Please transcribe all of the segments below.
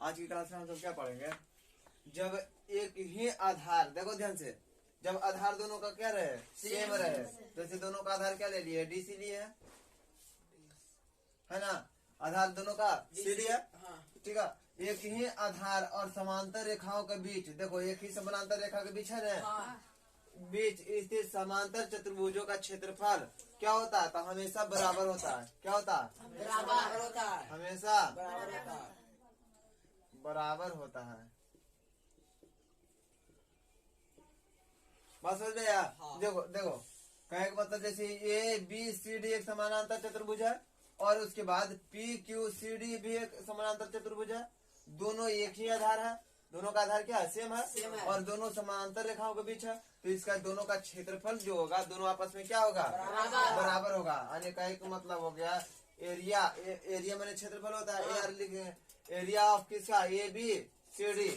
आज की क्लास में हम सब क्या पढ़ेंगे? जब एक ही आधार, देखो ध्यान से, जब आधार दोनों का क्या रहे, सेम रहे, जैसे दोनों का आधार क्या ले लिए, डीसी लिए है ना, आधार दोनों का सीडी है, ठीक है। एक ही आधार और समांतर रेखाओं के बीच, देखो एक ही समांतर रेखा के बीच है ना, बीच स्थित समांतर चतुर्भुजों का क्षेत्रफल क्या होता है? तो हमेशा बराबर होता है। क्या होता है? बराबर होता है। हमेशा बराबर होता है। बराबर होता है। बात समझ में आया? हाँ। देखो देखो, कहे का मतलब जैसे ए बी सी डी एक समानांतर चतुर्भुज है और उसके बाद पी क्यू सी डी भी एक समानांतर चतुर्भुज है। दोनों एक ही आधार है, दोनों का आधार क्या है? सेम है। और दोनों समानांतर रेखाओं के बीच है, तो इसका दोनों का क्षेत्रफल जो होगा दोनों आपस में क्या होगा? बराबर होगा। यानी कहे का मतलब हो गया एरिया, एरिया मैंने क्षेत्रफल होता है, एआर लिखेंगे, एरिया ऑफ किसका? A B C D,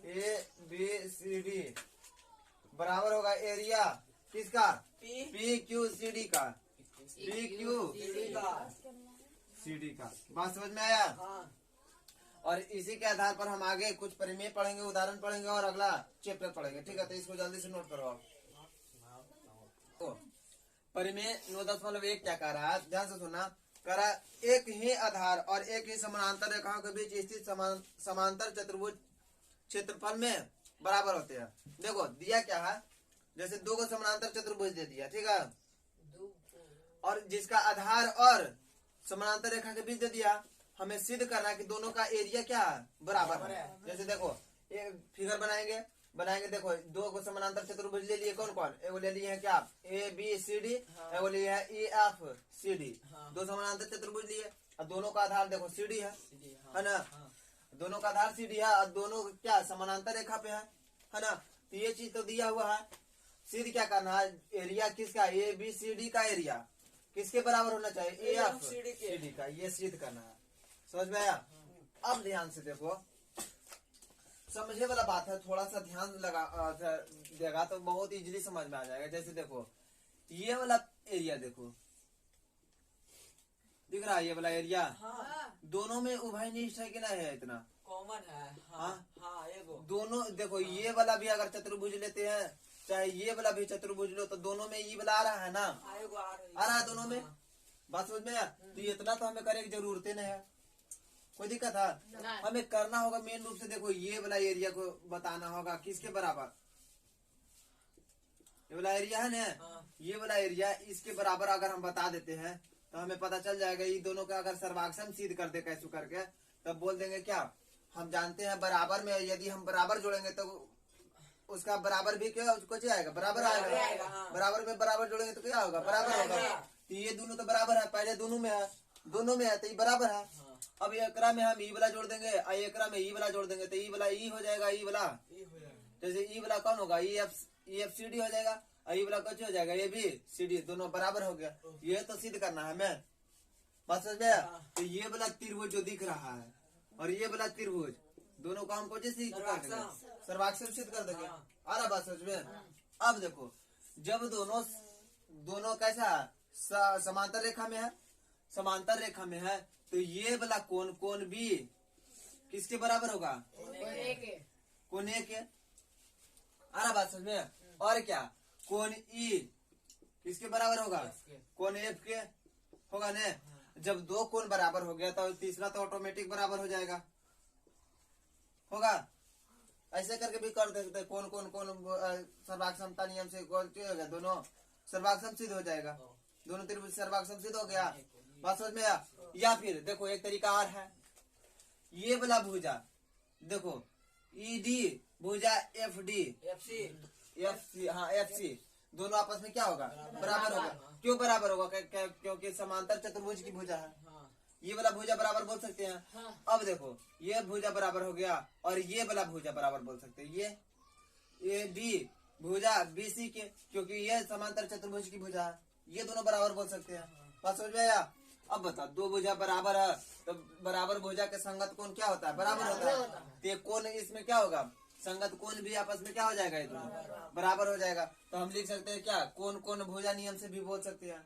A B C D बराबर होगा एरिया किसका? पी क्यू सी डी का, पी क्यू सी डी का। बात समझ में आया? हाँ। और इसी के आधार पर हम आगे कुछ परिमेय पढ़ेंगे, उदाहरण पढ़ेंगे और अगला चैप्टर पढ़ेंगे, ठीक है। तो इसको जल्दी से नोट करो आप। तो परिमेय 9.1 क्या कह रहा है, ध्यान से सुनना। कह रहा है एक ही आधार और एक ही समानांतर रेखाओं के बीच स्थित समांतर चतुर्भुज क्षेत्रफल में बराबर होते हैं। देखो दिया क्या है, जैसे दो को समानांतर चतुर्भुज दे दिया, ठीक है, और जिसका आधार और समानांतर रेखा के बीच दे दिया, हमें सिद्ध करना है कि दोनों का एरिया क्या है? बराबर है। जैसे देखो एक फिगर बनाएंगे, देखो दो को समानांतर चतुर्भुज ले लिए, कौन कौन? एगो ले लिए है क्या? ए बी सी डी, एगो लिए है ई एफ सी डी। दो समानांतर चतुर्भुज लिए और दोनों का आधार देखो सी डी है ना, दोनों का आधार सी डी है और दोनों क्या समानांतर रेखा पे है ना। तो ये चीज तो दिया हुआ है। सिद्ध क्या करना है? एरिया किसका? ए बी सी डी का एरिया किसके बराबर होना चाहिए? ए एफ सी डी का। ये सिद्ध करना है। समझ में आया? अब ध्यान से देखो, समझे वाला बात है, थोड़ा सा ध्यान लगा देगा तो बहुत इजीली समझ में आ जाएगा। जैसे देखो ये वाला एरिया देखो, दिख रहा है ये वाला एरिया? दोनों में उभयनिष्ठ है कि नहीं है? इतना कॉमन है। हाँ एगो दोनों देखो, ये वाला भी अगर चतुर्भुज लेते हैं, चाहे ये वाला भी चतुर्भुज लो, तो दोनों में ये वाला आ रहा है ना, आ रहा है दोनों में। बात समझ में आया? तो इतना तो हमें करने की जरूरत ही नहीं है, कोई दिक्कत है? हमें करना होगा मेन रूप से, देखो ये वाला एरिया को बताना होगा किसके बराबर? ये वाला एरिया है ना, ये वाला एरिया इसके बराबर अगर हम बता देते हैं तो हमें पता चल जाएगा। ये दोनों का अगर सर्वाक्षम सिद्ध कर दे कैसे करके, तब बोल देंगे क्या? हम जानते हैं बराबर में यदि हम बराबर जोड़ेंगे तो उसका बराबर भी क्या कुछ आएगा? बराबर आएगा। बराबर में बराबर जोड़ेंगे तो क्या होगा? बराबर होगा। तो ये दोनों तो बराबर है, पहले दोनों में है तो ये बराबर है। अब एकरा में हम ई वाला जोड़ देंगे और एकरा में ई वाला जोड़ देंगे तो ई वाला ई हो जाएगा, ई वाला जैसे ई वाला कौन होगा? ई एफ सी डी हो जाएगा और ई वाला कुछ हो जाएगा, ए बी सी डी, दोनों बराबर हो गया। ये तो सिद्ध करना है हमें। बात समझ में? तो ये वाला त्रिभुज जो दिख रहा है और ये वाला त्रिभुज, दोनों को हमको जैसे सर्वाक्षम सिद्ध कर देंगे। आ रहा बात समझ में? अब देखो जब दोनों कैसा समांतर रेखा में है, समांतर रेखा में है, तो ये वाला कोण भी किसके बराबर होगा? कोण ए के। आ रहा बात समझ में? और क्या? कोण ई किसके बराबर होगा? कोण एफ के होगा ने। जब दो कोण बराबर हो गया तो तीसरा तो ऑटोमेटिक बराबर हो जाएगा, होगा। ऐसे करके भी कर देते, कौन सर्वाक्षमता नियम से हो गया, दोनों सर्वाक्षम सिद्ध हो जाएगा, दोनों त्रिभुज सर्वाक्षम सिद्ध हो गया। बात समझ में आया? या फिर देखो एक तरीका और है, ये वाला भुजा देखो ई डी भुजा एफ डी एफ सी, हाँ एफ सी, दोनों आपस में क्या होगा? बराबर होगा। क्यों बराबर होगा? क्योंकि समांतर चतुर्भुज की भुजा है। ये वाला भुजा बराबर बोल सकते हैं। अब देखो ये भुजा बराबर हो गया और ये वाला भुजा बराबर बोल सकते हैं, ये ए डी भुजा बी सी के, क्योंकि ये समांतर चतुर्भुज की भुजा है। ये दोनों बराबर बोल सकते हैं। बात समझ में आया? अब बता, दो भुजा बराबर है तो बराबर भुजा के संगत कोण क्या होता है? बराबर होता है। तो कोण इसमें क्या होगा? संगत कोण भी आपस में क्या हो जाएगा? ये दोनों बराबर हो जाएगा। तो हम लिख सकते हैं क्या? कोण भुजा नियम से भी बोल सकते हैं।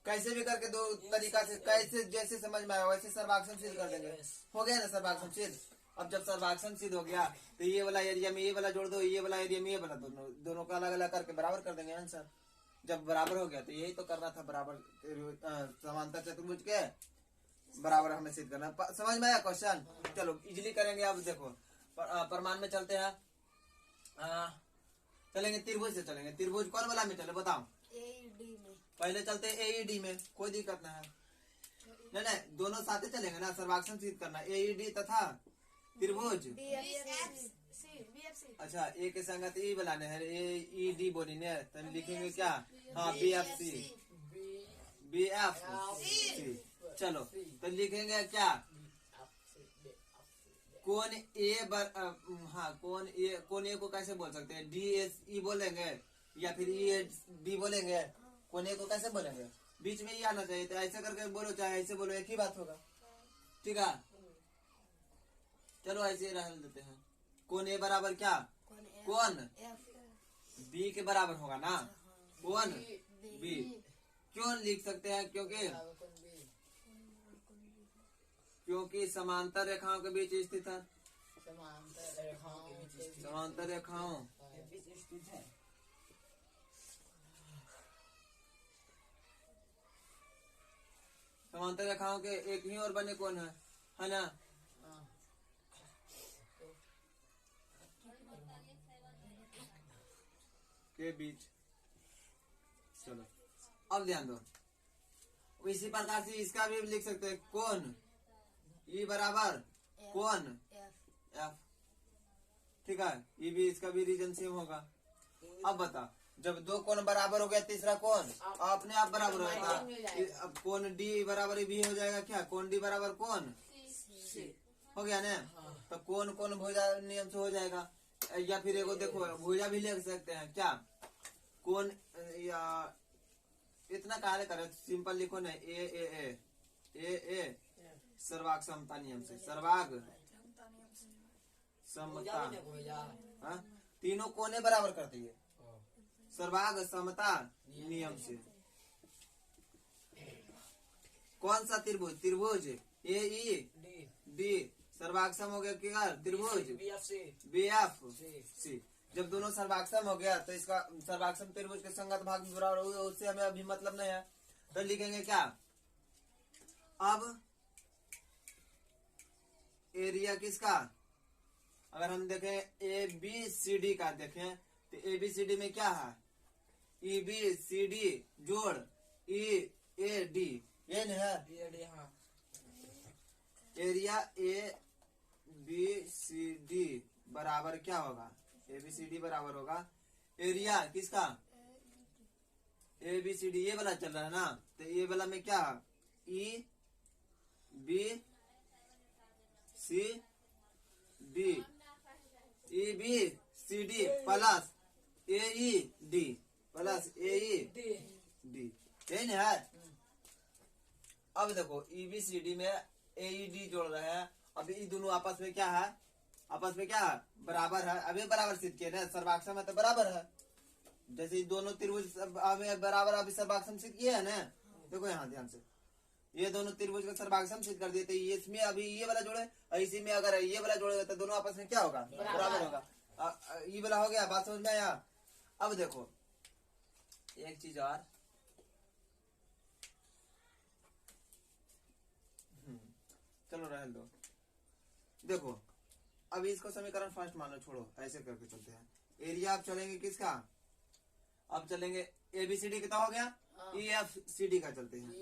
कैसे भी करके दो तरीका से, कैसे जैसे समझ में आया वैसे सर्वाक्षम सिद्ध कर देंगे। हो गया ना सर्वाक्षम सिद्ध? अब जब सर्वाक्षम सिद्ध हो गया तो ये वाला एरिया में ये वाला जोड़ दो, ये वाला एरिया में ये वाला, दोनों दोनों का अलग अलग करके बराबर कर देंगे आंसर। जब बराबर हो गया तो यही तो करना था, बराबर समांतर चतुर्भुज के बराबर हमें सिद्ध करना। समझ में आया क्वेश्चन? चलो इजिली करेंगे। अब देखो प्रमाण में चलते हैं, चलेंगे त्रिभुज से चलेंगे। त्रिभुज कौन वाला में चले बताओ? AED में। पहले चलते हैं एईडी में, कोई दिक्कत नहीं है। नहीं नहीं दोनों साथ चलेंगे ना, सर्वाक्षम सिद्ध करना एईडी तथा त्रिभुज। BFC। अच्छा ए के संगत ई बनाने हैं, एईडी बोली ने तो लिखेंगे क्या? हाँ BFC, BFC। चलो तो लिखेंगे क्या? कौन ए हाँ कौन ए को कैसे बोल सकते हैं? DSE बोलेंगे या फिर ED बोलेंगे? कौन ए को कैसे बोलेंगे? बीच में ये आना चाहिए, तो ऐसे करके बोलो चाहे ऐसे बोलो, एक ही बात होगा। ठीक है चलो ऐसे ही रहने देते हैं। कौन ए बराबर क्या? कौन बी के बराबर होगा ना? कौन बी क्यों लिख सकते हैं? क्योंकि समांतर रेखाओं के बीच स्थित है। समांतर रेखाओं समांतर रेखाओं के एक ही और बने कौन है ना? के बीच। चलो अब ध्यान दो, इसी प्रकार से इसका भी लिख सकते हैं। कौन ई बराबर कौन एफ। ठीक है ये भी, इसका भी रीजन सेम होगा। अब बता, जब दो कोण बराबर हो गया, तीसरा कोण अपने आप बराबर हो जाएगा। अब कोण डी बराबर बी हो जाएगा क्या? कोण डी बराबर कोण सी हो गया ना? तो कोण कोण भुजा नियम से हो जाएगा। या फिर एगो देखो भुजा भी लिख सकते हैं क्या? कोण या इतना काहे करे, सिंपल लिखो ना ए सर्वाग समता नियम से। सर्वाग समता हाँ? तीनों कोने बराबर करती है सर्वाग समता नियम से। कौन सा त्रिभुज? त्रिभुज AED सर्वाक्षम हो गया क्या? त्रिभुज BFC। जब दोनों सर्वाक्षम हो गया तो इसका सर्वाक्षम त्रिभुज के संगत भाग में बराबर हुआ, उससे हमें अभी मतलब नहीं है। तो लिखेंगे क्या? अब एरिया किसका अगर हम देखें ABCD का देखें तो ABCD में क्या है? EBCD जोड़ EAD ये नहीं है? एरिया ABCD बराबर क्या होगा? ABCD बराबर होगा एरिया किसका? ABCD ये वाला चल रहा है ना, तो ये वाला में क्या है? EBCD प्लस AED यही नहीं है? अब देखो EBCD में AED जोड़ रहे हैं। अब ये दोनों आपस में क्या है? आपस में क्या है? बराबर है। अभी बराबर सिद्ध किए ना, सर्वाक्षम है तो बराबर है। जैसे दोनों त्रिभुज बराबर अभी सर्वाक्षम सिद्ध किए है ना। देखो यहाँ ध्यान से, ये दोनों त्रिभुज का सर्वाक्षम सिद्ध कर दिए, तो इसमें अभी ये वाला जोड़े और इसी में अगर ये वाला जोड़ेगा तो दोनों आपस में क्या होगा? बराबर होगा। ये वाला हो गया, बात समझ में आया? अब देखो एक चीज और, चलो रहने दो। देखो अब इसको समीकरण फर्स्ट मान लो, छोड़ो ऐसे करके चलते हैं। एरिया अब चलेंगे किसका? अब चलेंगे ABCD कितना हो गया? EFCD का चलते हैं।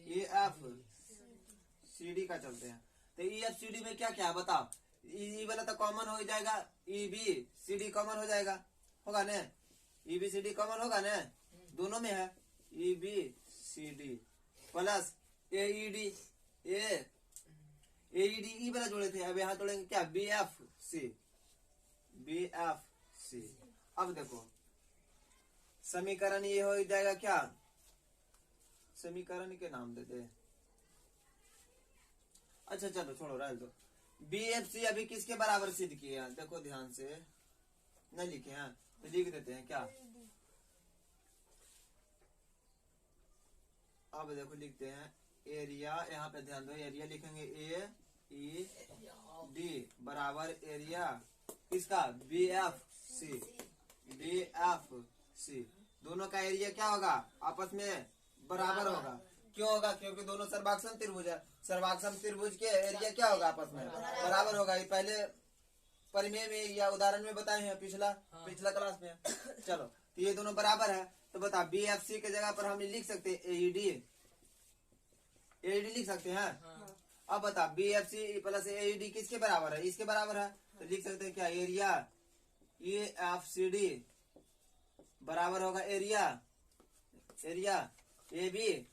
EFCD का चलते हैं। तो EFCD में क्या क्या है बताओ? ई वाला तो कॉमन हो जाएगा, EBCD कॉमन हो जाएगा, होगा ना? EBCD कॉमन होगा ना? दोनों में है EBCD प्लस AED ई वाला जोड़े थे, अब यहाँ जोड़ेंगे क्या? BFC। अब देखो समीकरण ये हो जाएगा क्या? समीकरण के नाम देते। अच्छा चलो छोड़ो रह दो। BFC अभी किसके बराबर सिद्ध किए हैं? देखो ध्यान से, नहीं लिखे हैं तो लिख देते हैं क्या? अब देखो लिखते हैं एरिया, यहाँ पे ध्यान दो, एरिया लिखेंगे बराबर एरिया किसका, BFC। BFC दोनों का एरिया क्या होगा, आपस में बराबर होगा। क्यों होगा, क्योंकि दोनों सर्वाक्षम त्रिभुज है। सर्वाक्षम त्रिभुज के एरिया क्या होगा, आपस में बराबर होगा। ये पहले परिमेय में या उदाहरण में बताए हैं, पिछला क्लास में। चलो, तो ये दोनों बराबर है, तो बता BFC के जगह पर हम लिख सकते हैं AED लिख सकते हैं। अब बता BFC प्लस AED किसके बराबर है, इसके बराबर है। तो लिख सकते हैं क्या, एरिया EFCD बराबर होगा एरिया ABCD।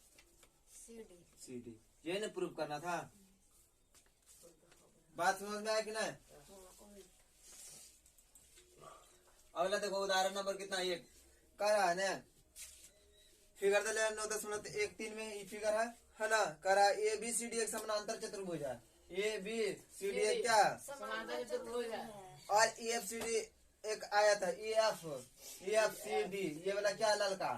ये न प्रूव करना था। बात समझ में आया कि नहीं। अगला देखो उदाहरण नंबर कितना, 1 कह रहा है ना, फिगर 9.13 में ये फिगर है ना। कह रहा है ABCD एक समानांतर चतुर्भुज है। ABCD एक क्या, समानांतर चतुर्भुज है। और EFCD एक आयत है। EFCD ये वाला क्या, ललका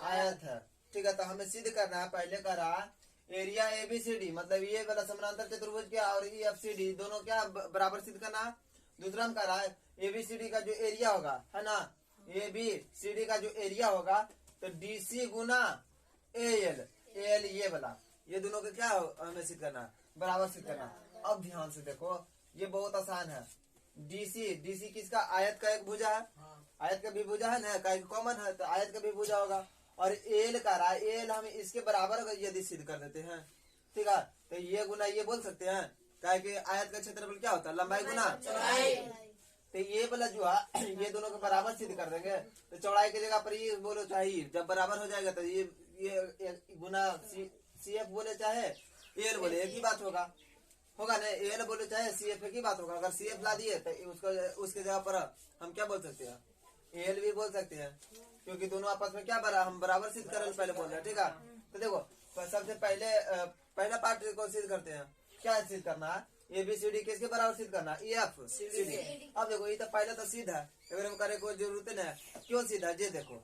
आयत है। ठीक है, तो हमें सिद्ध करना है। पहले कह रहा एरिया ABCD मतलब ये वाला समानांतर चतुर्भुज क्या और EFCD दोनों क्या बराबर सिद्ध करना है। दूसरा हम कह रहा है ABCD का जो एरिया होगा, है ना, ABCD का जो एरिया होगा तो DC गुना AL ये वाला, ये दोनों का क्या हमें सिद्ध करना, बराबर सिद्ध करना। अब ध्यान से देखो, ये बहुत आसान है। DC किसका, आयत का एक भुजा है। आयत का भी भुजा है ना, का कॉमन है, तो आयत का भी भुजा होगा। और एल का रहा है, एल हम इसके बराबर यदि सिद्ध कर देते हैं, ठीक है, तो ये गुना ये बोल सकते हैं। क्या कि आयत का क्षेत्रफल क्या होता है, लंबाई गुना चौड़ाई। तो ये वाला जो है ये दोनों के बराबर सिद्ध कर देंगे। तो चौड़ाई की जगह पर ये बोलो चाहे, जब बराबर हो जाएगा तो ये गुना CF बोले चाहे एल बोले, एक ही बात होगा ना। एल बोले चाहे CF एक ही बात होगा। अगर CF ला दिए तो उसके जगह पर हम क्या बोल सकते हैं, एल भी बोल सकते हैं, क्योंकि दोनों आपस में क्या हम बराबर सिद्ध करने पहले बोल रहे हैं। ठीक है, तो देखो सबसे पहला पार्ट को सिद्ध करते हैं। क्या सिद्ध करना है, ABCD किसके बराबर सिद्ध करना, EFCD। अब देखो ये तो पहले तो सिद्ध है, अगर हम करे कोई जरूरत नहीं है। क्यों सिद्ध है, ये देखो,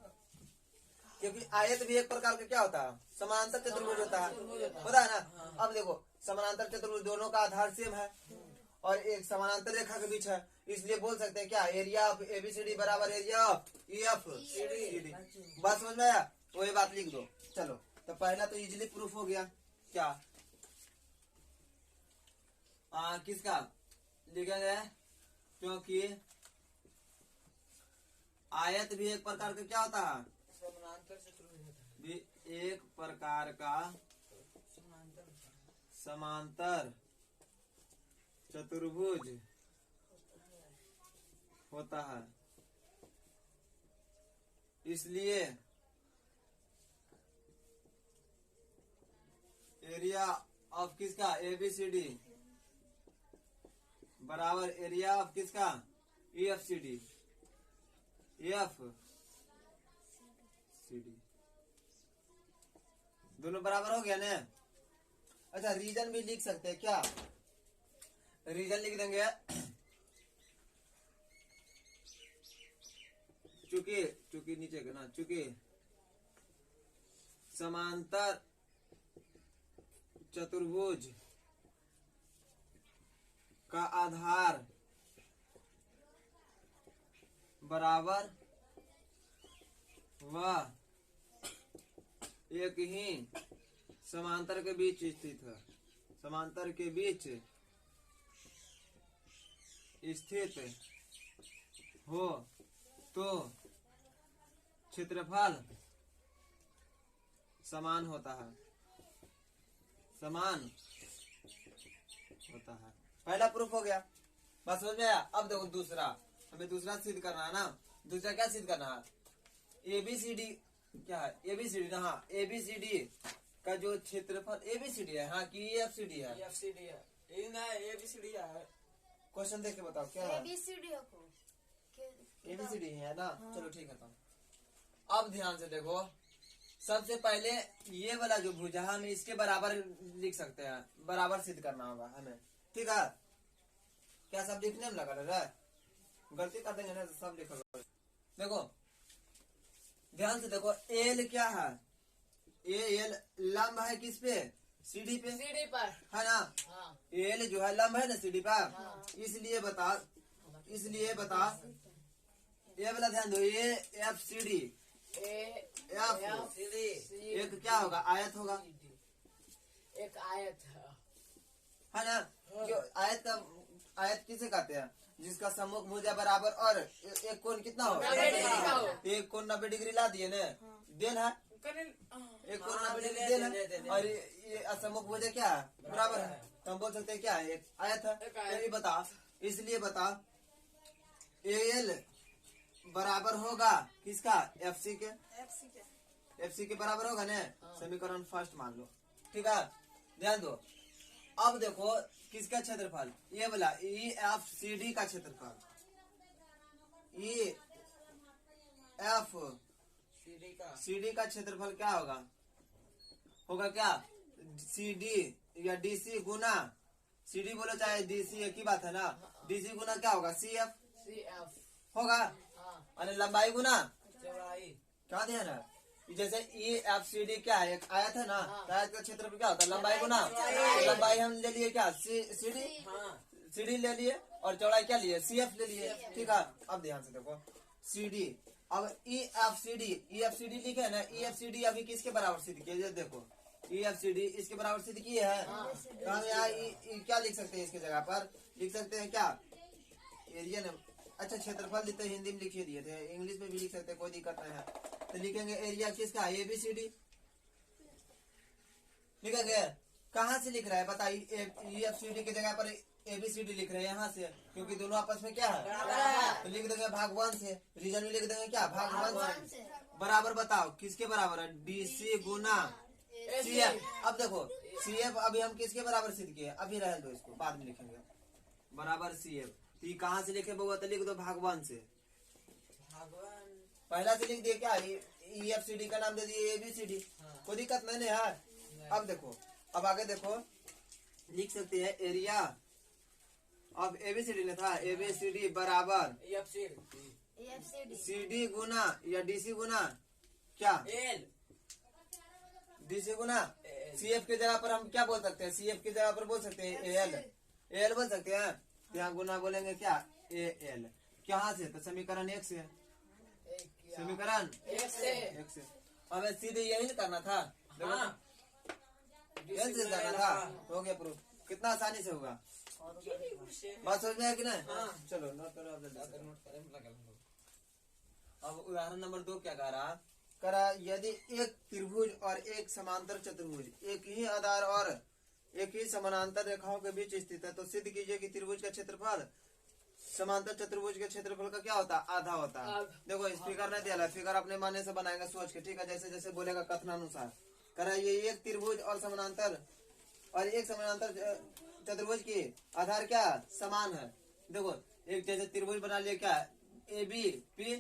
क्योंकि आयत भी एक प्रकार का क्या होता है, समानांतर चतुर्भुज होता है ना। अब देखो समानांतर चतुर्भुज दोनों का आधार सेम है और एक समानांतर रेखा के बीच है, इसलिए बोल सकते हैं क्या, एरिया ऑफ ABCD बराबर एरिया ऑफ EFCD। बात समझ में आया, वही बात लिख दो। चलो, तो पहला तो इजीली प्रूफ हो गया। क्या किसका लिखेंगे, क्योंकि आयत भी एक प्रकार का क्या होता है, समानांतर चतुर्भुज होता है। भी एक प्रकार का समांतर चतुर्भुज होता है। इसलिए एरिया ऑफ किसका, ABCD बराबर एरिया ऑफ किसका, EFCD दोनों बराबर हो गया ना। अच्छा, रीजन भी लिख सकते हैं क्या, रीजन लिख देंगे। चूंकि नीचे का ना, चूंकि समांतर चतुर्भुज का आधार बराबर व एक ही समांतर के बीच स्थित है, समांतर के बीच स्थित हो तो क्षेत्रफल समान होता है, पहला प्रूफ हो गया। बस समझ में आया। अब देखो दूसरा, हमें दूसरा सिद्ध करना है ना। दूसरा क्या सिद्ध करना है, ABCD क्या है, ABCD ना, हाँ, ABCD का जो क्षेत्रफल ABCD है, हाँ, कि EFCD है, EFCD है, ये ना ABCD है। क्वेश्चन देख के बताओ क्या है, ABCD ABCD है ना। चलो ठीक है, तो अब ध्यान से देखो, सबसे पहले ये वाला जो भुजा हम इसके बराबर लिख सकते हैं, बराबर सिद्ध करना होगा हमें। ठीक है, क्या सब लिखने में लगा रहा है, गलती कर देंगे ना, सब लिखा। देखो ध्यान से देखो, एल क्या है, एल लंब है किस पे, सीढ़ी पे सीढ़ी पर। है ना। हाँ एल जो है लंब है ना सीढ़ी पर, हाँ। इसलिए बता ये वाला ध्यान दो, ये F C D A F सीढ़ी। एक क्या होगा, आयत होगा, एक आयत है। है ना। जो आयत किसे कहते हैं, जिसका सम्मुख भुजा बराबर और एक कोण कितना हो, 90 डिग्री का हो। एक कोण 90 डिग्री ला दिए ना, देन है एक कोण 90 डिग्री देन है, और ये सम्मुख भुजा क्या है, बराबर है, तो हम बोल सकते हैं क्या है, एक आयत है। एक आयत। ये बता, इसलिए बता एल बराबर होगा किसका, एफ सी के बराबर होगा ना। समीकरण फर्स्ट मान लो, ठीक है। ध्यान दो, अब देखो किसका क्षेत्रफल, ये वाला ई एफ सी डी का क्षेत्रफल, ई एफ सीढ़ी का। सी डी का क्षेत्रफल क्या होगा क्या, सी डी या डी सी गुना, सी डी बोलो चाहे डी सी, एक ही बात है ना। डी सी गुना क्या होगा, सी एफ CF। होगा, हाँ और लंबाई गुना चौड़ाई। क्या ध्यान है, जैसे ई एफ सी डी क्या है, एक आयत है ना, हाँ। तो आयत का क्षेत्रफल क्या होता है, लंबाई गुना। चौड़ाई। लंबाई हम ले लिए क्या, सी डी, हाँ। सीढ़ी ले लिए, और चौड़ाई क्या लिए, सी एफ ले लिए, ठीक है। अब ध्यान से देखो सी डी, अब ई एफ सी डी लिखे है ना, ई एफ सी डी अभी किसके बराबर सिद्ध किए, ये देखो ई एफ सी डी इसके बराबर सिद्ध किए है। तो हम यहाँ क्या लिख सकते हैं, इसके जगह पर लिख सकते हैं क्या, एरिया ने, अच्छा क्षेत्रफल लिखते हैं, हिंदी में लिखे दिए थे, इंग्लिश में भी लिख सकते हैं, कोई दिक्कत नहीं है। तो लिखेंगे एरिया किसका, ए बी सी डी लिखेंगे। कहाँ से लिख रहा है बताइए, ई एफ सी डी की जगह पर ए बी सी डी लिख रहे हैं यहाँ से, क्योंकि दोनों आपस में क्या है, तो लिख देंगे भाग 1 से, रीजन में लिख देंगे क्या, भाग 1 से। बराबर बताओ किसके बराबर है, डी सी गुना सी एफ। अब देखो सी एफ अभी हम किसके बराबर सिद्ध किए, अभी रह दो इसको, बाद में लिखेंगे, बराबर सी एफ। तो कहाँ से लिखे बउआ, तो लिख दो भाग 1 से, भगवान। पहला से लिख दिए क्या, ई एफ सी डी का नाम दे दिए ए बी सी डी, कोई दिक्कत नहीं है। अब देखो, अब आगे देखो, लिख सकते हैं एरिया, अब ए बी सी डी ने था, ए बी सी डी बराबर सी डी गुना या डी सी गुना क्या, एल। डी सी गुना सी एफ की जगह पर हम क्या बोल सकते हैं, सी एफ की जगह पर बोल सकते हैं ए एल बोल सकते हैं। यहाँ गुना बोलेंगे क्या, ए एल, कहाँ से, तो समीकरण 1 से, समीकरण 1 से। 1 से। हमें सीधे यही न करना था, देखो हाँ। यही से करना था, हो गया प्रूफ, कितना आसानी से होगा, बात समझ में है कि नहीं। हाँ। चलो नोट करो, अब जल्दी से। अब उदाहरण नंबर 2 क्या कह रहा, यदि एक त्रिभुज और एक समांतर चतुर्भुज एक ही आधार और एक ही समानांतर रेखाओं के बीच स्थित है, तो सिद्ध कीजिए कि त्रिभुज का क्षेत्रफल समांतर चतुर्भुज के क्षेत्रफल का क्या होता है, आधा होता है। देखो इस फिगर नहीं दिया, फिगर अपने माने से बनाएंगे सोच के, ठीक है, जैसे जैसे बोलेगा कथनानुसार। कह ये एक त्रिभुज और समानांतर और एक समानांतर चतुर्भुज की आधार क्या समान है। देखो एक जैसे त्रिभुज बना लिया क्या, ए बी पी,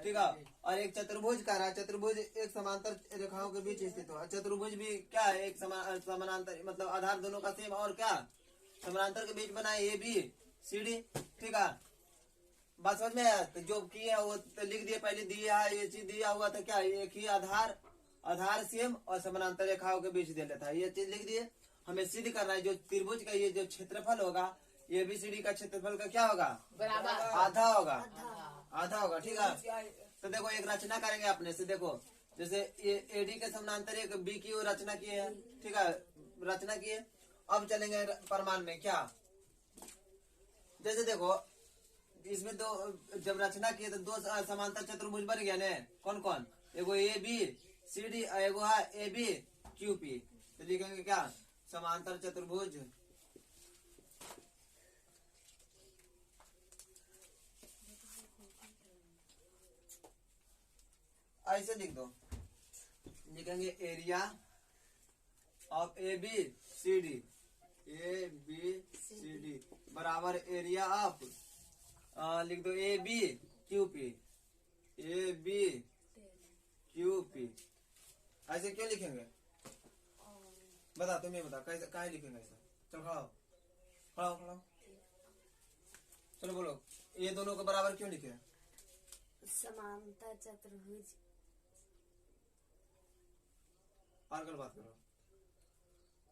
ठीक है, और एक चतुर्भुज का रहा, चतुर्भुज एक समांतर रेखाओं के बीच स्थित हो, चतुर्भुज भी क्या है, एक समानांतर, मतलब आधार दोनों का सेम, और क्या समानांतर के बीच बनाए ए बी सी डी, ठीक है। बात समझ में आया, तो जो किया वो तो लिख दिए, पहले दिया है ये चीज दिया हुआ था क्या, एक ही आधार सेम और समानांतर रेखाओं के बीच दे लेता है, ये चीज लिख दिए। हमें सिद्ध करना है जो त्रिभुज का ये जो क्षेत्रफल होगा, ए बी सी डी का क्षेत्रफल का क्या होगा, बराबर आधा होगा, आधा होगा, ठीक है। तो देखो एक रचना करेंगे अपने से, देखो जैसे ए डी के समानांतर एक बी की रचना की है, ठीक है, रचना की है। अब चलेंगे प्रमाण में, क्या जैसे देखो इसमें दो जब रचना की तो दो समांतर चतुर्भुज बन गया ने, कौन कौन, एगो ए बी सी डी, एगो है ए बी क्यू पी। तो लिखेंगे क्या, समांतर चतुर्भुज ऐसे लिख दो, लिखेंगे area of A B C D, A B C D बराबर एरिया ऑफ, लिख दो A B Q P, A B Q P. ऐसे क्यों लिखेंगे, बता तुम ये बता, कैसे कहाँ लिखेंगे ऐसा, चलो खड़ा चलो बोलो, ये दोनों के बराबर क्यों लिखे, समांतर चतुर्भुज। और कल बात करो,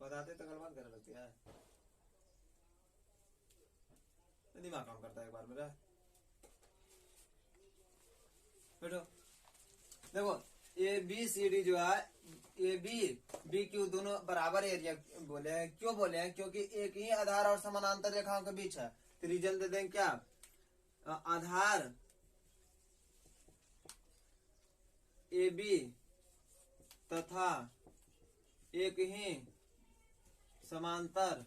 बताते तो गलबात करने लगती है, दिमाग काम करता है एक बार मेरा। बैठो, देखो ए बी सी डी जो है, ए बी क्यू दोनों बराबर एरिया बोले हैं। क्यों बोले हैं? क्योंकि एक ही आधार और समानांतर रेखाओं के बीच है। तो रीजन दे दें क्या? आधार ए बी तथा एक ही समांतर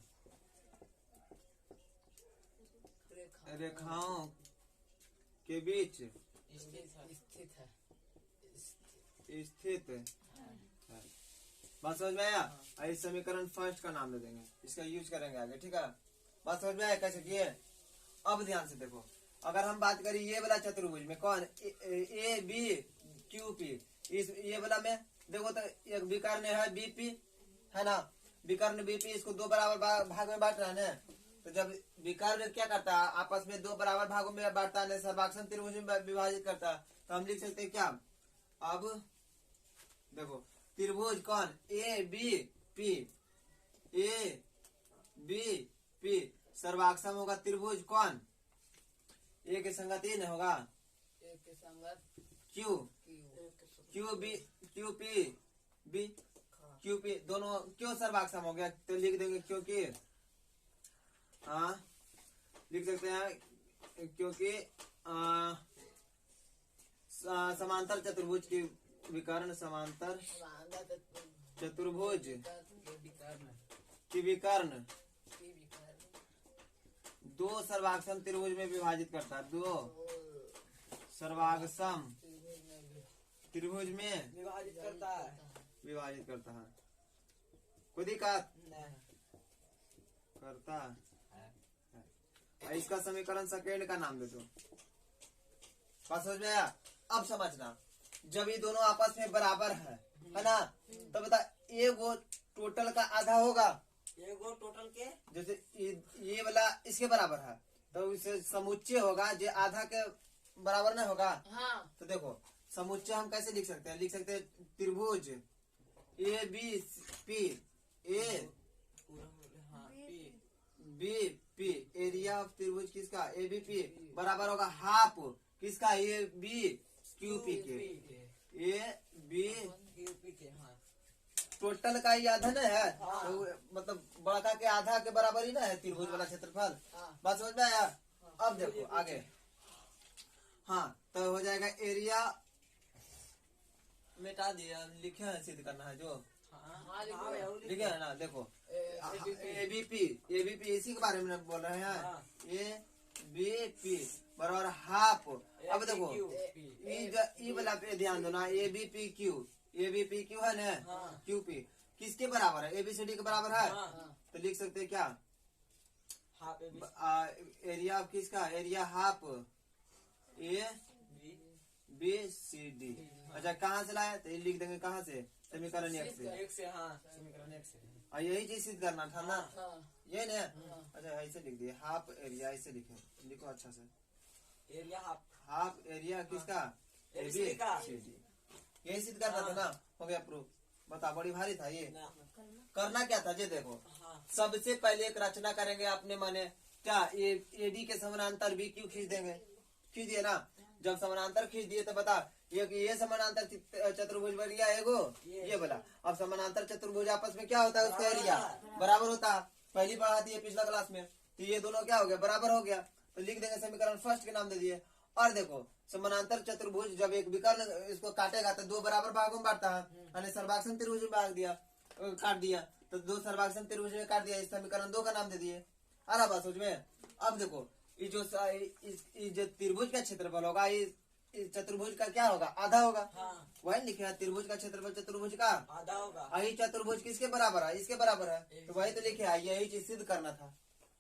रेखाओं के बीच स्थित है। बात समझ में आया? इस समीकरण फर्स्ट का नाम दे देंगे, इसका यूज करेंगे आगे, ठीक है? बात समझ में आया कैसे किए? अब ध्यान से देखो, अगर हम बात करें ये वाला चतुर्भुज में, कौन ए बी क्यू पी, इस ये वाला में देखो तो एक विकर्ण है बीपी, है ना? विकर्ण बीपी, इसको दो बराबर भाग में बांट रहा है ना। तो जब विकर्ण क्या करता है, आपस में दो बराबर भागों में बांटता है, सर्वाक्षम त्रिभुज में विभाजित करता है। तो हम लिख सकते हैं क्या? अब देखो त्रिभुज कौन? A B P, A B P सर्वाक्षम होगा त्रिभुज कौन? ए के संगत ए न होगा, एक के संगत Q Q P B, Q P दोनों क्यों सर्वाक्षम हो गया? तो लिख देंगे क्योंकि लिख सकते हैं क्योंकि समांतर चतुर्भुज की विकर्ण, समांतर चतुर्भुज की विकर्ण दो सर्वाक्षम त्रिभुज में विभाजित करता है। दो सर्वाक्षम त्रिभुज में विभाजित करता है। विभाजित करता है। कोई दिक्कत करता है। इसका समीकरण सेकेंड का नाम दे दो। बात समझ में आया? अब समझना, जब ये दोनों आपस में बराबर है ना, तो बता एगो टोटल का आधा होगा। एगो टोटल के जैसे ये वाला इसके बराबर है, तो इसे समुच्चय होगा जो आधा के बराबर नहीं होगा। हाँ, तो देखो समुच्चय हम कैसे लिख सकते हैं? लिख सकते हैं त्रिभुज ए बी पी, ए हाँ बी पी, एरिया ऑफ त्रिभुज किसका? ए बी पी बराबर होगा हाफ किसका? ए बी क्यू पी के। ए बी यूपी के। हाँ टोटल का ही आधा न है, तो मतलब बड़का के आधा के बराबर ही ना है त्रिभुज वाला क्षेत्रफल। बात समझ में आया? अब देखो आगे, हाँ तो हो जाएगा एरिया, मिटा दिया, लिखे हैं सिद्ध करना है जो लिखे है ना। देखो एबीपी इसी के बारे में बोल रहे हैं। ए बी पी बराबर हाफ। अब देखो ई वाला पे ध्यान दो ना, ए बी पी क्यू है ना, क्यू पी किसके बराबर है? एबीसीडी के बराबर है। तो लिख सकते हैं क्या? एरिया ऑफ किसका? Area half A B C D. अच्छा कहाँ से लाया? तो ये लिख देंगे कहाँ से? समीकरण एक से। हाँ समीकरण एक से। और यही चीज सिद्ध करना था ना, हाँ, ये ना। अच्छा ऐसे लिख दिए, हाफ एरिया, ऐसे लिखे, लिखो अच्छा से। एरिया हाफ एरिया किसका? ABCD का। यही सिद्ध करना था ना, हो गया प्रूफ। बता, बड़ी भारी था ये। करना क्या था? ये देखो, सबसे पहले एक रचना करेंगे अपने माने क्या? एडी के समानांतर बी क्यू खींच देंगे, खींच दिए ना। जब समानांतर खींच दिए तो बता, ये समानांतर चतुर्भुज बन गया एगो, ये बोला। अब समानांतर चतुर्भुज आपस में क्या होता है? उसका एरिया बराबर होता है। पहली पढ़ा थी पिछला क्लास में। तो ये दोनों क्या हो गया? बराबर हो गया। तो लिख देंगे समीकरण फर्स्ट के नाम दे दिए। और देखो समानांतर चतुर्भुज जब एक विकर्ण इसको काटेगा तो दो बराबर भागों में बांटता है, यानी सर्वाक्षम त्रिभुज में भाग दिया, काट दिया, तो दो सर्वाक्षम त्रिभुज में काट दिया। इस समीकरण दो का नाम दे दिए। आ रहा बात समझ में? अब देखो ये जो त्रिभुज का क्षेत्रफल होगा, ये चतुर्भुज का क्या होगा? आधा होगा। वही लिखे है, त्रिभुज का क्षेत्रफल चतुर्भुज का आधा होगा। यही चतुर्भुज किसके बराबर है? इसके बराबर है। तो वही तो लिखे है, यही चीज सिद्ध करना था।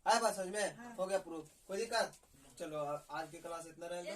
आया बात समझ में? हो गया प्रूफ। कोई दिक्कत? चलो आज की क्लास इतना रहेगा।